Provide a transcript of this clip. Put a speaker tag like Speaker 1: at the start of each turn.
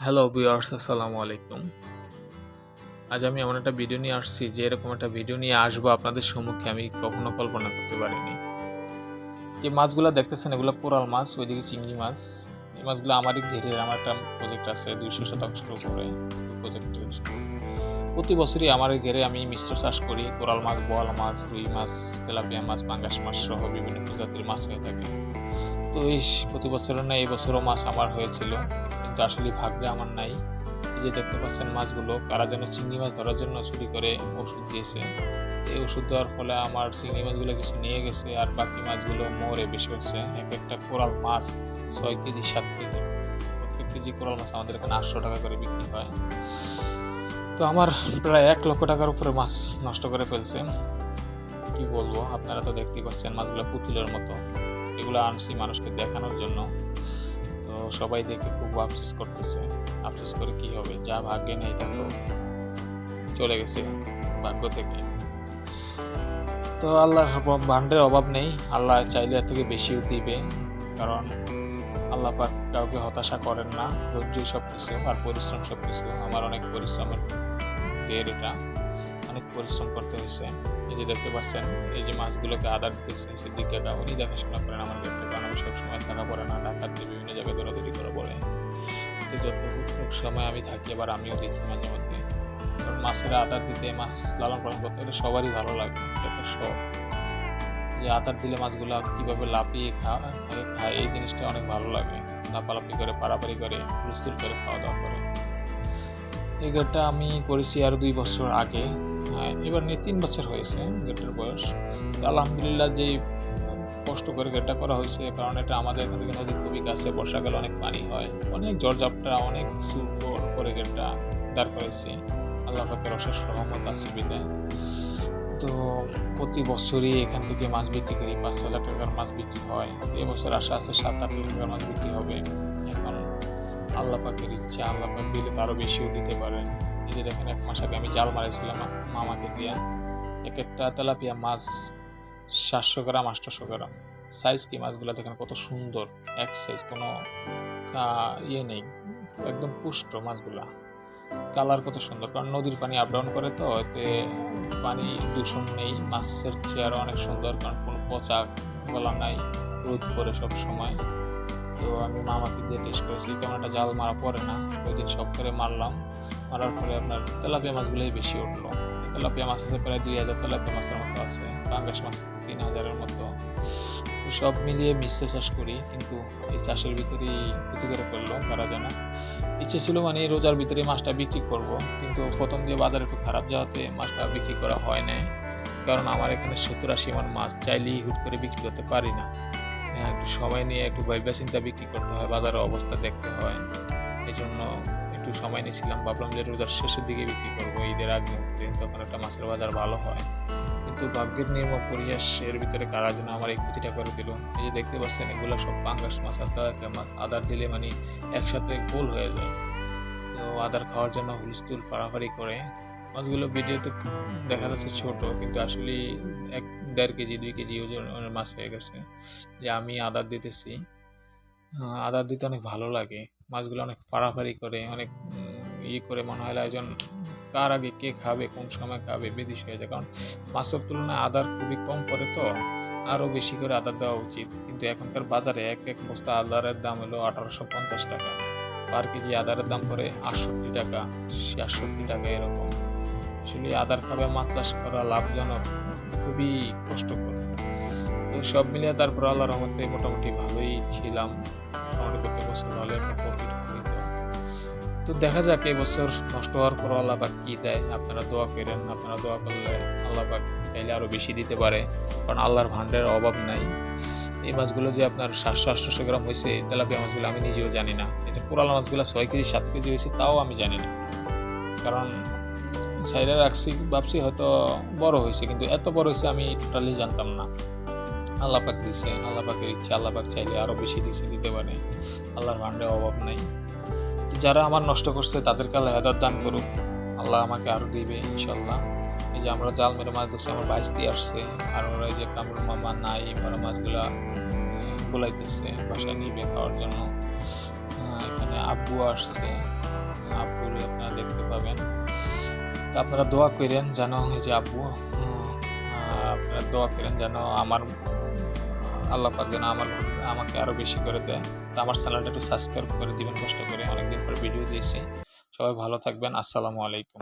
Speaker 1: Hello viewers, আসসালামু আলাইকুম। আজ আমি এমন একটা ভিডিও নিয়ে আসছি যে এরকম একটা ভিডিও নিয়ে আসবো আপনাদের সম্মুখে আমি কখনো কল্পনা করতে পারিনি। যে মাছগুলো দেখতেছেন এগুলো কোরাল মাছ, ওইদিকে চিংড়ি মাছ। এই মাছগুলো আমারই ঘেরে আমার একটা প্রজেক্ট আছে 200 শতাংশের উপরে প্রজেক্টের। প্রতি বছরই আমার এই ঘেরে আমি মিশ্র চাষ করি। কোরাল মাছ, বোয়াল মাছ, রুই মাছ, তেলাপিয়া মাছ, পাঙ্গাস মাছ সহ বিভিন্ন প্রজাতির মাছ হয়ে থাকে। তো এই প্রতি বছরের না এই বছরও মাছ আমার হয়েছিল, কিন্তু আসলে ভাগ্যে আমার নাই। এই যে দেখতে পাচ্ছেন মাছগুলো কারা যেন চিংড়ি মাছ ধরার জন্য চুরি করে ওষুধ দিয়েছে। এই ওষুধ দেওয়ার ফলে আমার চিংড়ি মাছগুলো কিছু নিয়ে গেছে, আর বাকি মাছগুলো মরে বেশি হচ্ছে। এক একটা কোরাল মাছ 6 কেজি 7 কেজি, প্রত্যেক কেজি কোরাল মাছ আমাদের এখানে 800 টাকা করে বিক্রি হয়। তো আমার প্রায় 1 লক্ষ টাকার উপরে মাছ নষ্ট করে ফেলছে। কি বলবো, আপনারা তো দেখতেই পাচ্ছেন মাছগুলো পুতুলের মতো। এগুলো আনছি মানুষকে দেখানোর জন্য, তো সবাই দেখে খুব আফসোস করতেছে। আফসোস করে কি হবে, যা ভাগ্যে নেই তা তো চলে গেছে ভাগ্য থেকে। তো আল্লাহর ভান্ডের অভাব নেই, আল্লাহ চাইলে এর থেকে বেশিও দিবে, কারণ আল্লাহ পাক কাউকে হতাশা করেন না। ধৈর্য সব কিছু আর পরিশ্রম সব কিছু। আমার অনেক পরিশ্রমের এটা অনেক পরিশ্রম করতে হয়েছে। এই যে দেখতে পাচ্ছেন এই যে মাছগুলোকে আদার দিতেছে সিদ্দিক কাকা, উনি দেখাশোনা করেন আমার ক্ষেত্রে, কারণ আমি সবসময় থাকা পড়ে না, ঢাকার যে বিভিন্ন জায়গায় দৌড়াদৌড়ি করা পড়ে। তো যতটুকু সময় আমি থাকি আবার আমিও দেখি মাঝে মধ্যে, কারণ মাছের আদার দিতে, মাছ লালন পালন করতে এটা সবারই ভালো লাগে। একটা শখ যে আদার দিলে মাছগুলা কীভাবে লাফিয়ে খায় এই জিনিসটা অনেক ভালো লাগে। লাফালাফি করে, পাড়াপাড়ি করে, হুলস্থুল করে খাওয়া দাওয়া করে। এই গেটটা আমি করেছি আরও 2 বছর আগে। এবার নিয়ে 3 বছর হয়েছে গেটের বয়স। তো আলহামদুলিল্লাহ যে কষ্ট করে গেটটা করা হয়েছে, কারণ এটা আমাদের এখান থেকে নদী খুবই কাছে, বর্ষাকালে অনেক পানি হয়, অনেক ঝড়ঝাপটা, অনেক কিছু করে গেটটা দাঁড় করেছি। আল্লাহ পাকের অশেষ রহমত আছে বিদায়। তো প্রতি বছরই এখান থেকে মাছ বিক্রি করি, 5-6 লাখ টাকার মাছ বিক্রি হয়। এবছর আশা আছে 7-8 লাখ টাকার মাছ বিক্রি হবে। এখন আল্লাহ পাকের ইচ্ছা, আল্লাহ পাক দিলে তারও বেশিও দিতে পারেন। এই যে দেখেন 1 মাস আগে আমি জাল মারাইছিলাম মামাকে দিয়া। একটা তেলাপিয়া মাছ 700 গ্রাম 800 গ্রাম সাইজ। কি মাছগুলো দেখেন কত সুন্দর, এক সাইজ, কোনো ইয়ে নেই, একদম পুষ্ট মাছগুলা। কালার কত সুন্দর, কারণ নদীর পানি আপ ডাউন করে, তো এতে পানি দূষণ নেই। মাছের চেহারা অনেক সুন্দর, কারণ কোনো পচা গলা নাই, রোদ পরে সব সময়। তো আমি মামাকে দিয়ে টেস্ট করেছি, তেমন একটা জাল মারা পড়ে না। ওই দিন সব করে মারলাম, মারার ফলে আপনার তেলাপিয়া মাছগুলোই বেশি উঠলো। তেলাপিয়া মাছ আছে প্রায় 2000 তেলাপিয়া মাছের মতো আছে, পাঙ্গাস মাছ 3000-এর মতো। তো সব মিলিয়ে মিশ্র চাষ করি, কিন্তু এই চাষের ভিতরেই ক্ষতি করে ফেললো কারা যেন। ইচ্ছে ছিল মানে রোজার ভিতরে মাছটা বিক্রি করব, কিন্তু প্রথম দিয়ে বাজার একটু খারাপ যাওয়াতে মাছটা বিক্রি করা হয় না। কারণ আমার এখানে 70-80 মণ মাছ চাইলেই হুট করে বিক্রি করতে পারি না। একটু সময় নিয়ে একটু ভাবনা চিন্তা বিক্রি করতে হয়, বাজারের অবস্থা দেখতে হয়। এই জন্য একটু সময় নিয়েছিলাম, ভাবলাম যে রোজার শেষের দিকে বিক্রি করবো, ঈদের আগ মুহূর্তে, তখন একটা মাছের বাজার ভালো হয়। কিন্তু ভাগ্যের নির্মম পরিহাস, এর ভিতরে কারা যেন আমার এই ক্ষতিটা করে দিল। এই যে দেখতে পাচ্ছেন এগুলো সব পাঙ্গাস মাছ আর তেলাপিয়া মাছ, আদার দিলে মানে একসাথে গোল হয়ে যায়। তো আদার খাওয়ার জন্য হুলস্থুল ফাড়াফাড়ি করে। মাছগুলো ভিডিওতে দেখা যাচ্ছে ছোট, কিন্তু আসলে 1-1.5 কেজি 2 কেজি ওজনের মাছ হয়ে গেছে। যে আমি আদার দিতেছি, আদার দিতে অনেক ভালো লাগে। মাছগুলো অনেক ফাড়াফাড়ি করে, অনেক করে, মনে হয় একজন কার আগে কে খাবে, কোন সময় খাবে বেদিশ হয়ে যায়। কারণ মাছের তুলনায় আদার খুবই কম পড়ে, তো আরও বেশি করে আদার দেওয়া উচিত। কিন্তু এখনকার বাজারে এক বস্তা আদারের দাম হলো 1850 টাকা, পার কেজি আদারের দাম পড়ে 68 টাকা 66 টাকা এরকম। আসলে আদার খাবে মাছ চাষ করা লাভজনক, খুবই কষ্টকর। তো সব মিলিয়ে তারপর আল্লাহর রহমতে মোটামুটি ভালোই ছিলাম, মোটামুটি প্রত্যেক বছর ভালো একটা প্রফিট হইত। তো দেখা যাক এই বছর নষ্ট হওয়ার পর আল্লাহ পাক কি দেয়। আপনারা দোয়া করেন, আপনারা দোয়া করলে আল্লাহ পাক চাইলে আরও বেশি দিতে পারে, কারণ আল্লাহর ভান্ডের অভাব নাই। এই মাছগুলো যে আপনার 700-800 গ্রাম হয়েছে তেলাপিয়া মাছগুলো, আমি নিজেও জানি না। এই যে কোরাল মাছগুলো 6 কেজি 7 কেজি হয়েছে তাও আমি জানি না, কারণ সাইডে রাখছি, ভাবছি হয়তো বড় হয়েছে, কিন্তু এত বড় হয়েছে আমি টোটালি জানতাম না। আল্লাহ পাক দিছে, আল্লাহ পাকের ইচ্ছা, আল্লাহ পাক চাইলে আরও বেশি দিতে পারে। আল্লাহর ভান্ডের অভাব নাই। তো যারা আমার নষ্ট করছে তাদেরকে আল্লাহ হেদায়েত দান করুক, আল্লাহ আমাকে আরও দিবে ইনশাল্লাহ। এই যে আমরা জাল মেরে মাছ ধরছি, আমার ভাইস্তি আসছে, আর ওরা এই যে কামরুল মামা নাই, ওরা মাছগুলা গোলাইতেছে বাসায় নিবে খাওয়ার জন্য। এখানে আব্বু আসছে, আব্বুরে আপনারা দেখতে পাবেন। তো আপনারা দোয়া করেন যেন ওই যে আব্বু, আপনারা দোয়া করেন যেন আমার আল্লাহ পাক যেন আমাকে আরও বেশি করে দেয়। তো আমার চ্যানেলটা একটু সাবস্ক্রাইব করে দিবেন কষ্ট করে, অনেকদিন পর ভিডিও দিয়েছি। সবাই ভালো থাকবেন। আসসালামু আলাইকুম।